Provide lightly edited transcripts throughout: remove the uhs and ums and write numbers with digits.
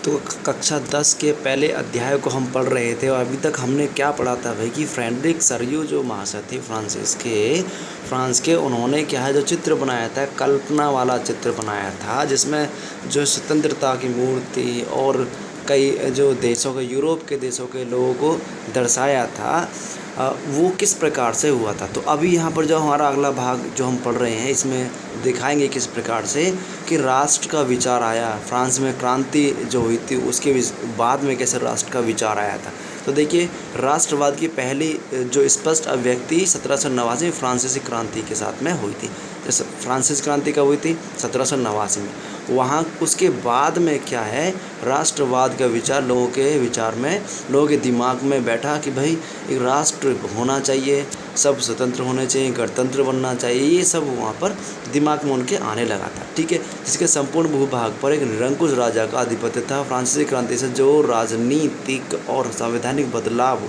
तो कक्षा 10 के पहले अध्याय को हम पढ़ रहे थे और अभी तक हमने क्या पढ़ा था भाई कि फ्रेडरिक सरियू जो महाशय थे फ्रांस के उन्होंने क्या है जो चित्र बनाया था, कल्पना वाला चित्र बनाया था, जिसमें जो स्वतंत्रता की मूर्ति और कई जो देशों के यूरोप के देशों के लोगों को दर्शाया था। वो किस प्रकार से हुआ था। तो अभी यहाँ पर जो हमारा अगला भाग जो हम पढ़ रहे हैं इसमें दिखाएंगे किस प्रकार से कि राष्ट्र का विचार आया। फ्रांस में क्रांति जो हुई थी उसके बाद में कैसे राष्ट्र का विचार आया था। तो देखिए, राष्ट्रवाद की पहली जो स्पष्ट अभिव्यक्ति 1789 फ्रांसीसी क्रांति के साथ में हुई थी। जैसे फ्रांसीसी क्रांति कब हुई थी? 1789 में। वहाँ उसके बाद में क्या है, राष्ट्रवाद का विचार लोगों के विचार में, लोगों के दिमाग में बैठा कि भाई एक राष्ट्र होना चाहिए, सब स्वतंत्र होने चाहिए, गणतंत्र बनना चाहिए। ये सब वहाँ पर दिमाग में उनके आने लगा था, ठीक है। जिसके संपूर्ण भूभाग पर एक निरंकुश राजा का आधिपत्य था। फ्रांसीसी क्रांति से जो राजनीतिक और संवैधानिक बदलाव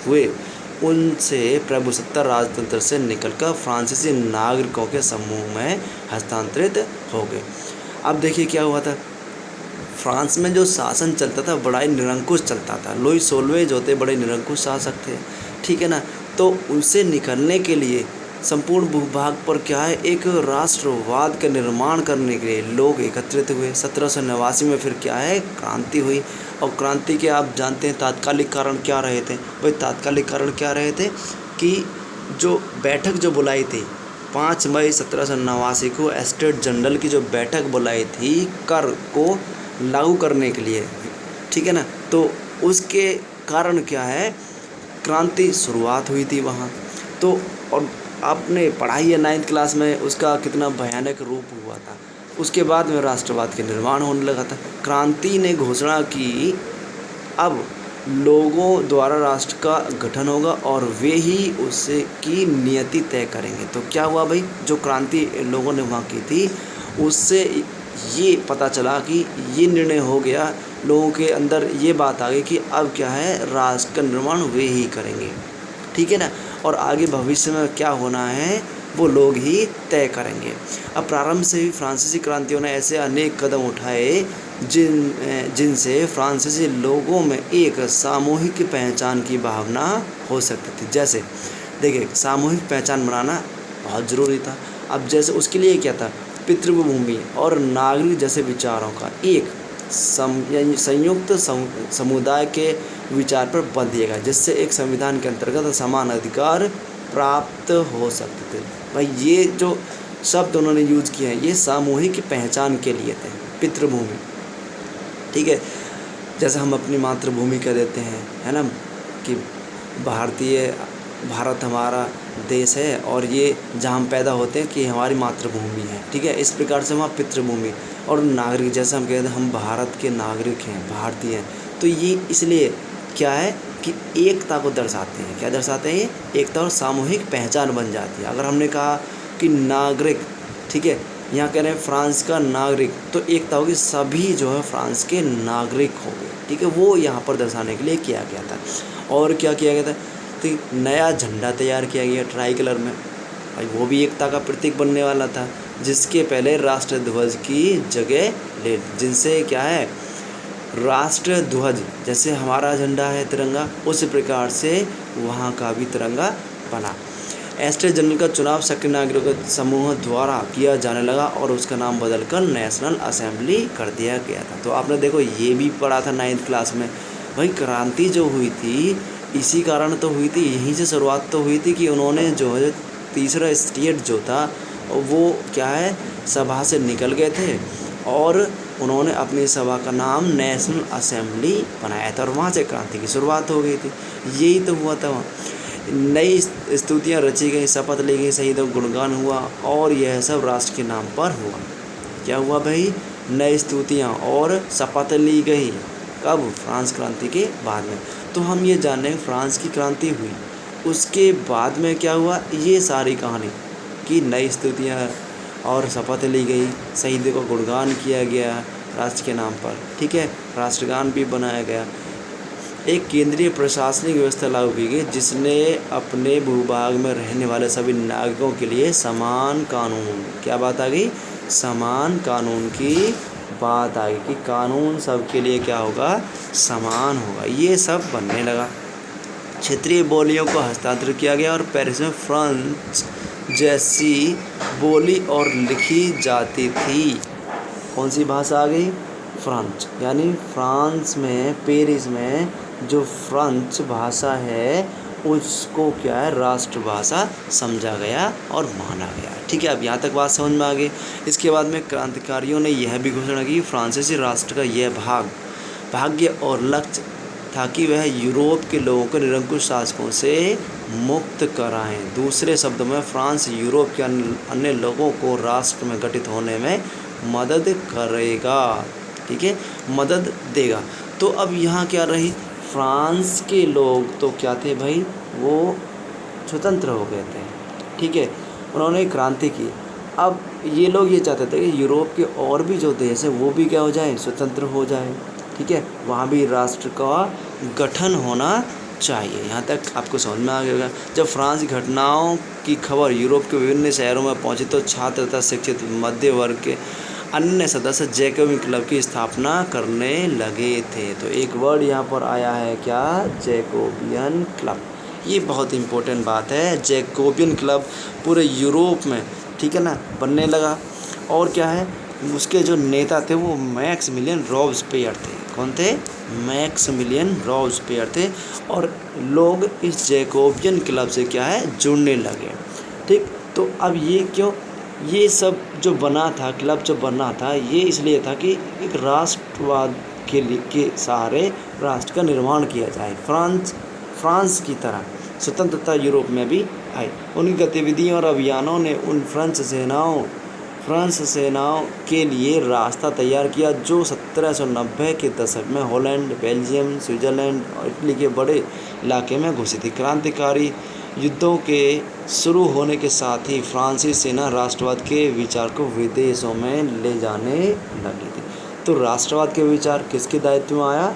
हुए उनसे प्रभुसत्ता राजतंत्र से निकलकर फ्रांसीसी नागरिकों के समूह में हस्तांतरित हो गए। अब देखिए क्या हुआ था, फ्रांस में जो शासन चलता था बड़ा ही निरंकुश चलता था। लुई 16वें जो थे बड़े निरंकुश शासक थे, ठीक है ना। तो उनसे निकलने के लिए संपूर्ण भूभाग पर क्या है, एक राष्ट्रवाद का निर्माण करने के लिए लोग एकत्रित हुए। 1789 में फिर क्या है, क्रांति हुई। और क्रांति के आप जानते हैं तात्कालिक कारण क्या रहे थे भाई। तात्कालिक कारण क्या रहे थे कि जो बैठक जो बुलाई थी 5 मई 1789 को एस्टेट जनरल की जो बैठक बुलाई थी कर को लागू करने के लिए, ठीक है ना। तो उसके कारण क्या है, क्रांति शुरुआत हुई थी वहाँ। तो और आपने पढ़ाई है 9th क्लास में, उसका कितना भयानक रूप हुआ था। उसके बाद में राष्ट्रवाद के निर्माण होने लगा था। क्रांति ने घोषणा की अब लोगों द्वारा राष्ट्र का गठन होगा और वे ही उससे की नियति तय करेंगे। तो क्या हुआ भाई, जो क्रांति लोगों ने वहाँ की थी उससे ये पता चला कि ये निर्णय हो गया, लोगों के अंदर ये बात आ गई कि अब क्या है, राष्ट्र का निर्माण वे ही करेंगे, ठीक है ना। और आगे भविष्य में क्या होना है वो लोग ही तय करेंगे। अब प्रारंभ से ही फ्रांसीसी क्रांतियों ने ऐसे अनेक कदम उठाए जिनसे फ्रांसीसी लोगों में एक सामूहिक पहचान की भावना हो सकती थी। जैसे देखिए, सामूहिक पहचान बनाना बहुत ज़रूरी था। अब जैसे उसके लिए क्या था, पितृभूमि और नागरिक जैसे विचारों का एक संयुक्त समुदाय के विचार पर बल दिया गया, जिससे एक संविधान के अंतर्गत समान अधिकार प्राप्त हो सकते थे। भाई ये जो शब्द उन्होंने यूज किए हैं ये सामूहिक पहचान के लिए थे। पितृभूमि, ठीक है, जैसे हम अपनी मातृभूमि कह देते हैं, है ना, कि भारत हमारा देश है और ये जहाँ हम पैदा होते हैं कि हमारी मातृभूमि है, ठीक है। इस प्रकार से वहाँ पितृभूमि। और नागरिक, जैसे हम कहते हैं हम भारत के नागरिक हैं, भारतीय हैं, तो ये इसलिए क्या है कि एकता को दर्शाते हैं। क्या दर्शाते हैं ये? एकता और सामूहिक पहचान बन जाती है। अगर हमने कहा कि नागरिक, ठीक है, यहाँ कह रहे हैं फ्रांस का नागरिक, तो एकता होगी, सभी जो है फ्रांस के नागरिक हो गए, ठीक है। वो यहाँ पर दर्शाने के लिए किया गया था। और क्या किया गया था, तो नया झंडा तैयार किया गया ट्राई कलर में, भाई वो भी एकता का प्रतीक बनने वाला था, जिसके पहले राष्ट्र ध्वज की जगह ले, जिनसे क्या है, राष्ट्र ध्वज जैसे हमारा झंडा है तिरंगा, उसी प्रकार से वहाँ का भी तिरंगा बना। एस्टेट जनरल का चुनाव सक्रिय नागरिकों के समूह द्वारा किया जाने लगा और उसका नाम बदलकर नेशनल असेंबली कर दिया गया था। तो आपने देखो ये भी पढ़ा था 9th क्लास में। भाई क्रांति जो हुई थी इसी कारण तो हुई थी, यहीं से शुरुआत तो हुई थी कि उन्होंने जो है तीसरा स्टेट जो था वो क्या है, सभा से निकल गए थे और उन्होंने अपनी सभा का नाम नेशनल असेंबली बनाया था और वहाँ से क्रांति की शुरुआत हो गई थी। यही तो हुआ था वहाँ। नई स्तुतियाँ रची गई, शपथ ली गई, शहीदों का गुणगान हुआ और यह सब राष्ट्र के नाम पर हुआ। क्या हुआ भाई, नई स्तुतियाँ और शपथ ली गई, कब? फ्रांस क्रांति के बाद में। तो हम ये जान रहे हैं फ्रांस की क्रांति हुई, उसके बाद में क्या हुआ, ये सारी कहानी कि नई स्तुतियाँ और शपथ ली गई, शहीदों का गुणगान किया गया राष्ट्र के नाम पर, ठीक है, राष्ट्रगान भी बनाया गया। एक केंद्रीय प्रशासनिक व्यवस्था लागू की गई जिसने अपने भूभाग में रहने वाले सभी नागरिकों के लिए समान कानून, क्या बात आ गई, समान कानून की बात आई कि कानून सबके लिए क्या होगा, समान होगा। ये सब बनने लगा। क्षेत्रीय बोलियों को हस्तांतरित किया गया और पेरिस में फ्रेंच जैसी बोली और लिखी जाती थी। कौन सी भाषा आ गई, फ्रेंच। यानी फ्रांस में, पेरिस में जो फ्रेंच भाषा है उसको क्या है, राष्ट्रभाषा समझा गया और माना गया। ठीक है, अब यहाँ तक बात समझ में आ गई। इसके बाद में क्रांतिकारियों ने यह भी घोषणा की, फ्रांसीसी राष्ट्र का यह भाग्य और लक्ष्य था कि वह यूरोप के लोगों को निरंकुश शासकों से मुक्त कराएं। दूसरे शब्दों में फ्रांस यूरोप के अन्य लोगों को राष्ट्र में गठित होने में मदद करेगा। ठीक है, मदद देगा। तो अब यहाँ क्या रही, फ्रांस के लोग तो क्या थे भाई, वो स्वतंत्र हो गए थे। ठीक है, उन्होंने क्रांति की। अब ये लोग ये चाहते थे कि यूरोप के और भी जो देश हैं वो भी क्या हो जाए, स्वतंत्र हो जाए। ठीक है, वहाँ भी राष्ट्र का गठन होना चाहिए। यहाँ तक आपको समझ में आ गया। जब फ्रांस की घटनाओं की खबर यूरोप के विभिन्न शहरों में पहुंची तो छात्र तथा शिक्षित मध्य वर्ग के अन्य सदस्य जैकोबिन क्लब की स्थापना करने लगे थे। तो एक वर्ड यहाँ पर आया है क्या, जैकोबियन क्लब। ये बहुत इंपॉर्टेंट बात है। जैकोबियन क्लब पूरे यूरोप में, ठीक है ना, बनने लगा। और क्या है, उसके जो नेता थे वो मैक्सिमिलियन रॉबस्पियर थे। कौन थे, मैक्सिमिलियन रॉबस्पियर थे। और लोग इस जैकोबियन क्लब से क्या है, जुड़ने लगे। ठीक, तो अब ये क्यों, ये सब जो बना था, क्लब जो बना था, ये इसलिए था कि एक राष्ट्रवाद के सहारे राष्ट्र का निर्माण किया जाए। फ्रांस की तरह स्वतंत्रता यूरोप में भी आई। उनकी गतिविधियों और अभियानों ने उन फ्रेंच सेनाओं के लिए रास्ता तैयार किया जो 1790 के दशक में हॉलैंड, बेल्जियम, स्विट्ज़रलैंड और इटली के बड़े इलाके में घुसी थी। क्रांतिकारी युद्धों के शुरू होने के साथ ही फ्रांसीसी सेना राष्ट्रवाद के विचार को विदेशों में ले जाने लगी थी। तो राष्ट्रवाद के विचार किसके दायित्व में आया,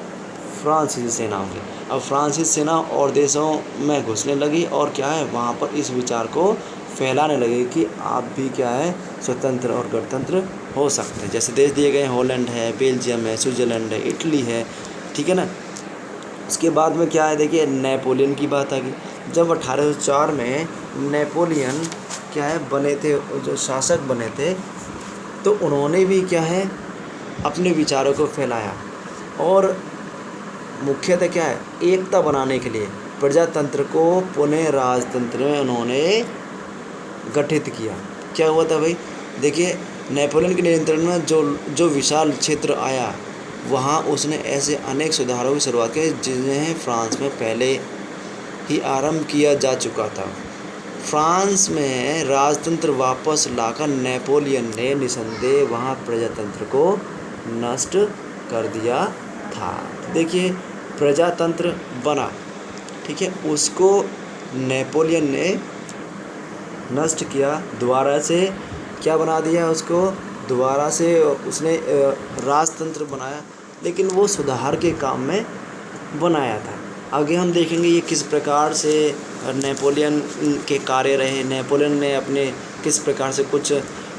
फ्रांसीसी सेनाओं के। अब फ्रांसीसी सेना और देशों में घुसने लगी और क्या है, वहाँ पर इस विचार को फैलाने लगे कि आप भी क्या है, स्वतंत्र और गणतंत्र हो सकते हैं। जैसे देश दिए गए, हॉलैंड है, बेल्जियम है, स्विट्ज़रलैंड है, इटली है। ठीक है ना। उसके बाद में क्या है, देखिए नेपोलियन की बात आ गई। जब 1804 में नेपोलियन क्या है बने थे, जो शासक बने थे, तो उन्होंने भी क्या है, अपने विचारों को फैलाया। और मुख्यतः क्या है, एकता बनाने के लिए प्रजातंत्र को पुनः राजतंत्र में उन्होंने गठित किया। क्या हुआ था भाई, देखिए नेपोलियन के नियंत्रण में जो विशाल क्षेत्र आया, वहाँ उसने ऐसे अनेक सुधारों की शुरुआत की जिन्हें फ्रांस में पहले ही आरंभ किया जा चुका था। फ्रांस में राजतंत्र वापस लाकर नेपोलियन ने निसंदेह वहाँ प्रजातंत्र को नष्ट कर दिया था। देखिए प्रजातंत्र बना, ठीक है, उसको नेपोलियन ने नष्ट किया, दोबारा से क्या बना दिया, उसको दोबारा से उसने राजतंत्र बनाया, लेकिन वो सुधार के काम में बनाया था। आगे हम देखेंगे ये किस प्रकार से नेपोलियन के कार्य रहे, नेपोलियन ने अपने किस प्रकार से कुछ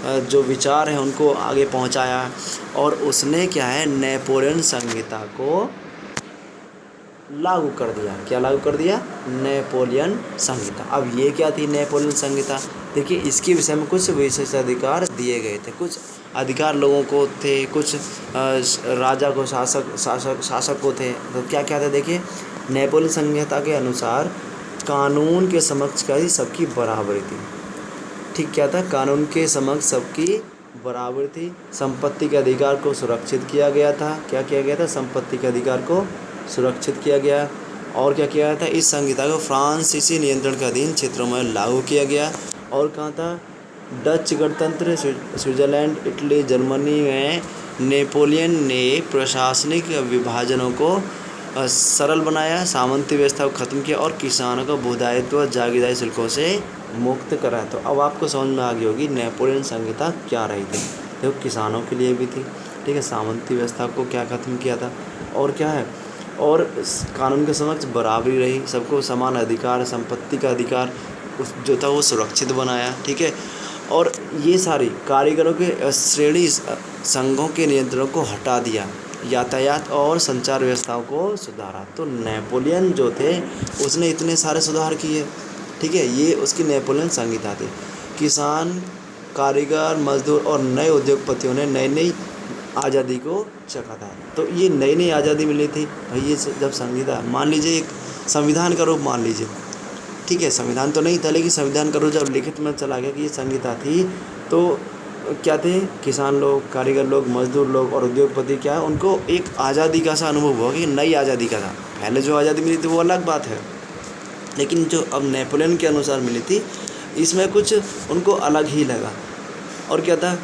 जो विचार हैं उनको आगे पहुंचाया, और उसने क्या है, नेपोलियन संहिता को लागू कर दिया। क्या लागू कर दिया, नेपोलियन संहिता। अब ये क्या थी नेपोलियन संहिता, देखिए इसके विषय में कुछ विशेषाधिकार दिए गए थे, कुछ अधिकार लोगों को थे, कुछ राजा को, शासक को थे। तो क्या क्या थे, देखिए नेपोलियन संहिता के अनुसार कानून के समक्ष का ही सबकी बराबरी थी। ठीक, क्या था, कानून के समक्ष सबकी बराबरी थी। संपत्ति के अधिकार को सुरक्षित किया गया था। क्या किया गया था, संपत्ति के अधिकार को सुरक्षित किया गया। और क्या किया गया था, इस संहिता को फ्रांसीसी नियंत्रण के अधीन क्षेत्रों में लागू किया गया। और कहाँ था, डच गणतंत्र, स्विट्ज़रलैंड, इटली, जर्मनी में नेपोलियन ने प्रशासनिक विभाजनों को सरल बनाया, सामंती व्यवस्था को ख़त्म किया और किसानों को भूदायित्व व जागीरदारी शुल्कों से मुक्त कराया। तो अब आपको समझ में आ गई होगी नेपोलियन संहिता क्या रही थी। देखो किसानों के लिए भी थी, ठीक है, सामंती व्यवस्था को क्या ख़त्म किया था, और क्या है, और कानून के समक्ष बराबरी रही, सबको समान अधिकार, संपत्ति का अधिकार जो था वो सुरक्षित बनाया। ठीक है, और ये सारी कारीगरों के श्रेणी संघों के नियंत्रण को हटा दिया, यातायात और संचार व्यवस्थाओं को सुधारा। तो नेपोलियन जो थे उसने इतने सारे सुधार किए, ठीक है। ये उसकी नेपोलियन संहिता थी। किसान, कारीगर, मजदूर और नए उद्योगपतियों ने नई नई आज़ादी को चखा था। तो ये नई नई आज़ादी मिली थी भाई। ये जब संविधान, मान लीजिए एक संविधान का रूप मान लीजिए, ठीक है। संविधान तो नहीं था, लेकिन संविधान का रूप जब लिखित में चला गया कि ये संहिता थी, तो क्या थे, किसान लोग, कारीगर लोग, मजदूर लोग और उद्योगपति क्या है, उनको एक आज़ादी का सा अनुभव हुआ कि नई आज़ादी का था। पहले जो आज़ादी मिली थी वो अलग बात है, लेकिन जो अब नेपोलियन के अनुसार मिली थी इसमें कुछ उनको अलग ही लगा। और क्या था,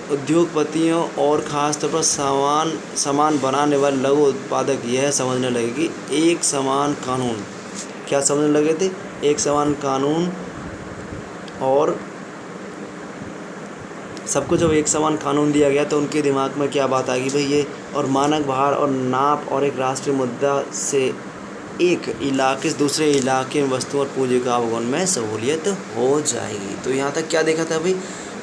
उद्योगपतियों और ख़ास तौर पर सामान बनाने वाले लघु उत्पादक यह समझने लगे कि एक समान कानून, क्या समझने लगे थे, एक समान कानून, और सबको जब एक समान कानून दिया गया तो उनके दिमाग में क्या बात आ गई भाई, ये और मानक भार और नाप और एक राष्ट्रीय मुद्दा से एक इलाके से दूसरे इलाके में वस्तु और पूंजी का आवागमन में सहूलियत हो जाएगी। तो यहाँ तक क्या देखा था भाई,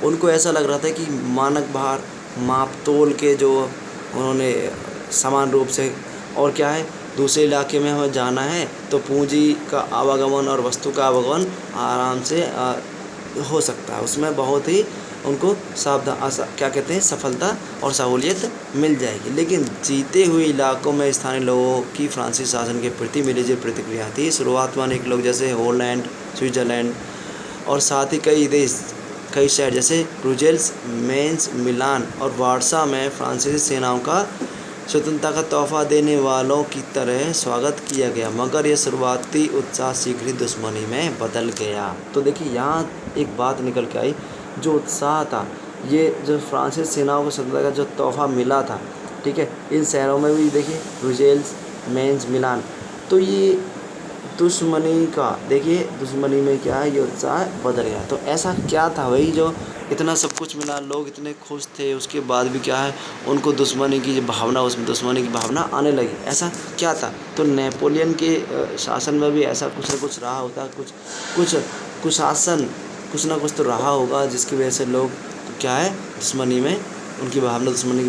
उनको ऐसा लग रहा था कि मानक भार, माप तोल के जो उन्होंने समान रूप से, और क्या है, दूसरे इलाके में हमें जाना है तो पूंजी का आवागमन और वस्तु का आवागमन आराम से हो सकता है, उसमें बहुत ही उनको क्या कहते हैं, सफलता और सहूलियत मिल जाएगी। लेकिन जीते हुए इलाकों में स्थानीय लोगों की फ्रांसीसी शासन के प्रति मिली जो प्रतिक्रिया थी, शुरुआत में अनेक लोग जैसे हॉलैंड, स्विट्ज़रलैंड और साथ ही कई शहर जैसे ब्रुसेल्स, मेंस, मिलान और वार्सा में फ्रांसीसी सेनाओं का स्वतंत्रता का तोहफा देने वालों की तरह स्वागत किया गया, मगर यह शुरुआती उत्साह शीघ्र ही दुश्मनी में बदल गया। तो देखिए यहाँ एक बात निकल के आई, जो उत्साह था, ये जो फ्रांसीसी सेनाओं को स्वतंत्रता का जो तोहफा मिला था, ठीक है, इन शहरों में भी देखिए ब्रुसेल्स, मेंस, मिलान, तो ये दुश्मनी का, देखिए दुश्मनी में क्या है, ये उत्साह बदल गया। तो ऐसा क्या था भाई, जो इतना सब कुछ मिला, लोग इतने खुश थे, उसके बाद भी क्या है, उनको दुश्मनी की जो भावना, उसमें दुश्मनी की भावना आने लगी, ऐसा क्या था। तो नेपोलियन के शासन में भी ऐसा कुछ ना कुछ रहा होता, कुशासन कुछ ना कुछ तो रहा होगा, जिसकी वजह से लोग क्या है, दुश्मनी की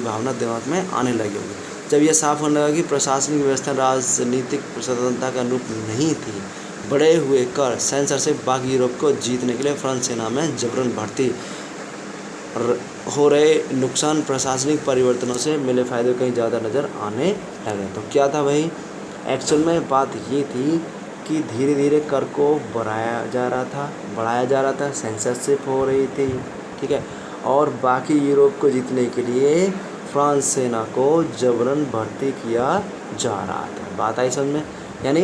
भावना दिमाग में आने लगी होगी। जब यह साफ होने लगा कि प्रशासनिक व्यवस्था राजनीतिक स्वतंत्रता का रूप नहीं थी, बढ़े हुए कर, सेंसरशिप, बाकी यूरोप को जीतने के लिए फ्रांस सेना में जबरन भर्ती, हो रहे नुकसान, प्रशासनिक परिवर्तनों से मिले फायदे कहीं ज़्यादा नज़र आने लगे। तो क्या था भाई, एक्चुअल में बात ये थी कि धीरे धीरे कर को बढ़ाया जा रहा था, सेंसरशिप हो रही थी, ठीक है, और बाकी यूरोप को जीतने के लिए फ्रांस सेना को जबरन भर्ती किया जा रहा था। बात आई समझ में, यानी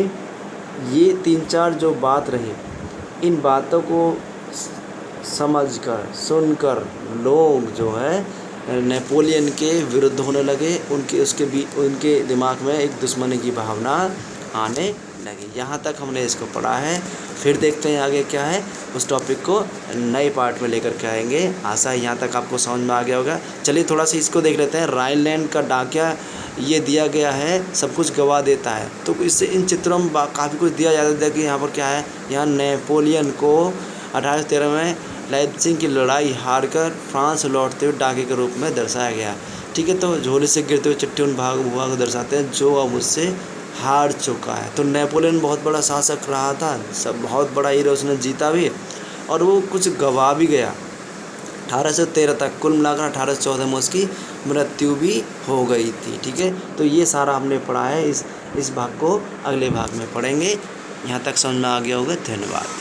ये 3-4 जो बात रही, इन बातों को समझकर, सुनकर लोग जो है नेपोलियन के विरुद्ध होने लगे, उनके दिमाग में एक दुश्मनी की भावना आने लगी। यहाँ तक हमने इसको पढ़ा है, फिर देखते हैं आगे क्या है, उस टॉपिक को नए पार्ट में लेकर के आएंगे। आशा है यहाँ तक आपको समझ में आ गया होगा। चलिए थोड़ा सा इसको देख लेते हैं। राइनलैंड का डाकिया ये दिया गया है, सब कुछ गवा देता है, तो इससे इन चित्रों में काफ़ी कुछ दिया जाता है कि यहाँ पर क्या है, यहाँ नेपोलियन को 1813 में लाइप्ज़िग की लड़ाई हारकर फ्रांस लौटते हुए डाके के रूप में दर्शाया गया, ठीक है। तो झोले से गिरते हुए चिट्ठी उन भाग को दर्शाते हैं जो अब मुझसे हार चुका है। तो नेपोलियन बहुत बड़ा शासक रहा था, सब बहुत बड़ा हीरो, उसने जीता भी और वो कुछ गवा भी गया। 1813 तक, कुल मिलाकर 1814 में उसकी मृत्यु भी हो गई थी, ठीक है। तो ये सारा हमने पढ़ा है, इस भाग को अगले भाग में पढ़ेंगे। यहाँ तक समझ में आ गया होगा। धन्यवाद।